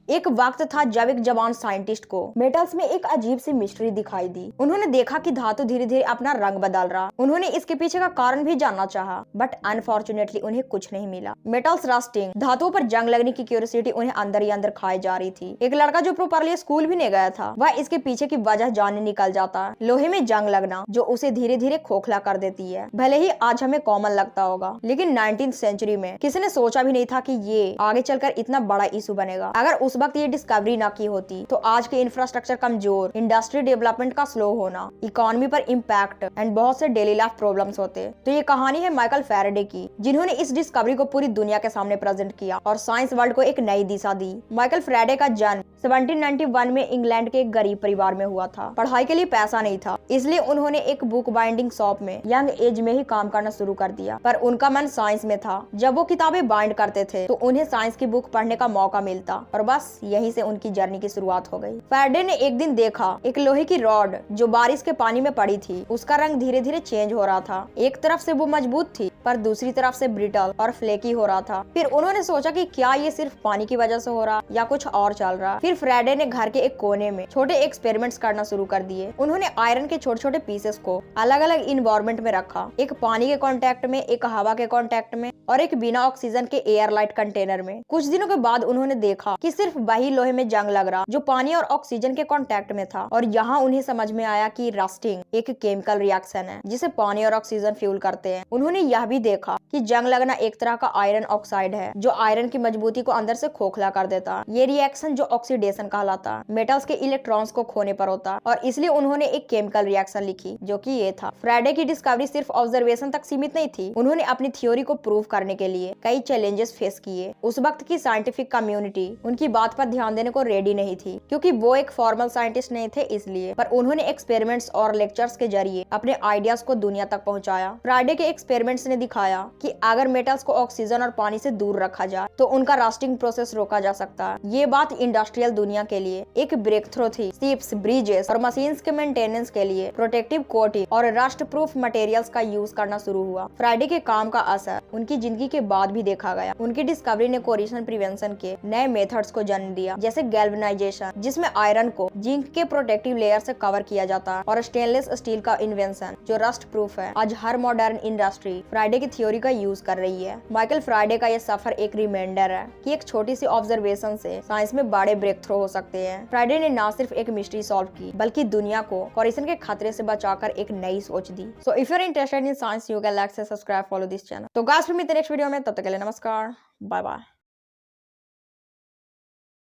एक वक्त था जब एक जवान साइंटिस्ट को मेटल्स में एक अजीब सी मिस्ट्री दिखाई दी। उन्होंने देखा कि धातु धीरे धीरे अपना रंग बदल रहा। उन्होंने इसके पीछे का कारण भी जानना चाहा, बट अनफॉर्चुनेटली उन्हें कुछ नहीं मिला। मेटल्स रस्टिंग, धातुओं पर जंग लगने की क्यूरियोसिटी उन्हें अंदर ही अंदर खाई जा रही थी। एक लड़का जो प्रॉपरली स्कूल भी नहीं गया था, वह इसके पीछे की वजह जानने निकल जाता। लोहे में जंग लगना जो उसे धीरे धीरे खोखला कर देती है। भले ही आज हमें कॉमन लगता होगा, लेकिन 19th सेंचुरी में किसी ने सोचा भी नहीं था कि ये आगे चलकर इतना बड़ा इशू बनेगा। अगर उस वक्त ये डिस्कवरी ना की होती तो आज के इंफ्रास्ट्रक्चर कमजोर, इंडस्ट्री डेवलपमेंट का स्लो होना, इकोनॉमी पर इम्पैक्ट एंड बहुत से डेली लाइफ प्रॉब्लम्स होते। तो ये कहानी है माइकल फैराडे की, जिन्होंने इस डिस्कवरी को पूरी दुनिया के सामने प्रेजेंट किया और साइंस वर्ल्ड को एक नई दिशा दी। माइकल फैराडे का जन्म 1791 में इंग्लैंड के एक गरीब परिवार में हुआ था। पढ़ाई के लिए पैसा नहीं था, इसलिए उन्होंने एक बुक बाइंडिंग शॉप में यंग एज में ही काम करना शुरू कर दिया। पर उनका मन साइंस में था। जब वो किताबें बाइंड करते थे तो उन्हें साइंस की बुक पढ़ने का मौका मिलता और बस यहीं से उनकी जर्नी की शुरुआत हो गई। फैराडे ने एक दिन देखा एक लोहे की रॉड जो बारिश के पानी में पड़ी थी, उसका रंग धीरे धीरे चेंज हो रहा था। एक तरफ से वो मजबूत थी पर दूसरी तरफ से ब्रिटल और फ्लेकी हो रहा था। फिर उन्होंने सोचा कि क्या ये सिर्फ पानी की वजह से हो रहा या कुछ और चल रहा। फिर फैराडे ने घर के एक कोने में छोटे एक्सपेरिमेंट्स करना शुरू कर दिए। उन्होंने आयरन के छोटे छोटे पीसेस को अलग अलग इन्वायरमेंट में रखा, एक पानी के कांटेक्ट में, एक हवा के कांटेक्ट में और एक बिना ऑक्सीजन के एयरलाइट कंटेनर में। कुछ दिनों के बाद उन्होंने देखा कि सिर्फ वही लोहे में जंग लग रहा जो पानी और ऑक्सीजन के कांटेक्ट में था। और यहाँ उन्हें समझ में आया कि रस्टिंग एक केमिकल रिएक्शन है जिसे पानी और ऑक्सीजन फ्यूल करते हैं। उन्होंने यह भी देखा कि जंग लगना एक तरह का आयरन ऑक्साइड है जो आयरन की मजबूती को अंदर से खोखला कर देता। ये रिएक्शन जो ऑक्सीडेशन कहलाता, मेटल्स के इलेक्ट्रॉन्स को खोने पर होता और इसलिए उन्होंने एक केमिकल रिएक्शन लिखी जो कि ये था। फैराडे की डिस्कवरी सिर्फ ऑब्जर्वेशन तक सीमित नहीं थी। उन्होंने अपनी थ्योरी को प्रूव करने के लिए कई चैलेंजेस फेस किए। उस वक्त की साइंटिफिक कम्युनिटी उनकी बात पर ध्यान देने को रेडी नहीं थी, क्योंकि वो एक फॉर्मल साइंटिस्ट नहीं थे इसलिए। पर उन्होंने एक्सपेरिमेंट्स और लेक्चर्स के जरिए अपने आइडियाज को दुनिया तक पहुंचाया। फैराडे के एक्सपेरिमेंट्स ने दिखाया कि अगर मेटल्स को ऑक्सीजन और पानी से दूर रखा जाए तो उनका रस्टिंग प्रोसेस रोका जा सकता है। ये बात इंडस्ट्रियल दुनिया के लिए एक ब्रेक थ्रू थी। शिप्स, ब्रिजेस और मशीन्स के मेंटेनेंस के लिए प्रोटेक्टिव कोटिंग और रस्ट प्रूफ मटेरियल्स का यूज करना शुरू हुआ। फैराडे के काम का असर उनकी जिंदगी के बाद भी देखा गया। उनकी डिस्कवरी ने कोरिजन प्रिवेंशन के नए मेथड्स को जन्म दिया, जैसे गैल्वेनाइजेशन जिसमें आयरन को जिंक के प्रोटेक्टिव लेयर से कवर किया जाता है, और स्टेनलेस स्टील का इन्वेंशन जो रस्ट प्रूफ है। आज हर मॉडर्न इंडस्ट्री फैराडे की थ्योरी का यूज कर रही है। माइकल फैराडे का यह सफर एक रिमाइंडर है कि एक छोटी सी ऑब्जर्वेशन से साइंस में बड़े ब्रेक थ्रू हो सकते हैं। फैराडे ने न सिर्फ एक मिस्ट्री सॉल्व की, बल्कि दुनिया को कोरिजन के खतरे से बचाकर एक नई सोच दी। So if you are interested in science, you can like, subscribe, follow this channel. तो गाइस, फिर मिलते हैं नेक्स्ट वीडियो में। तब तक के लिए नमस्कार, बाय बाय।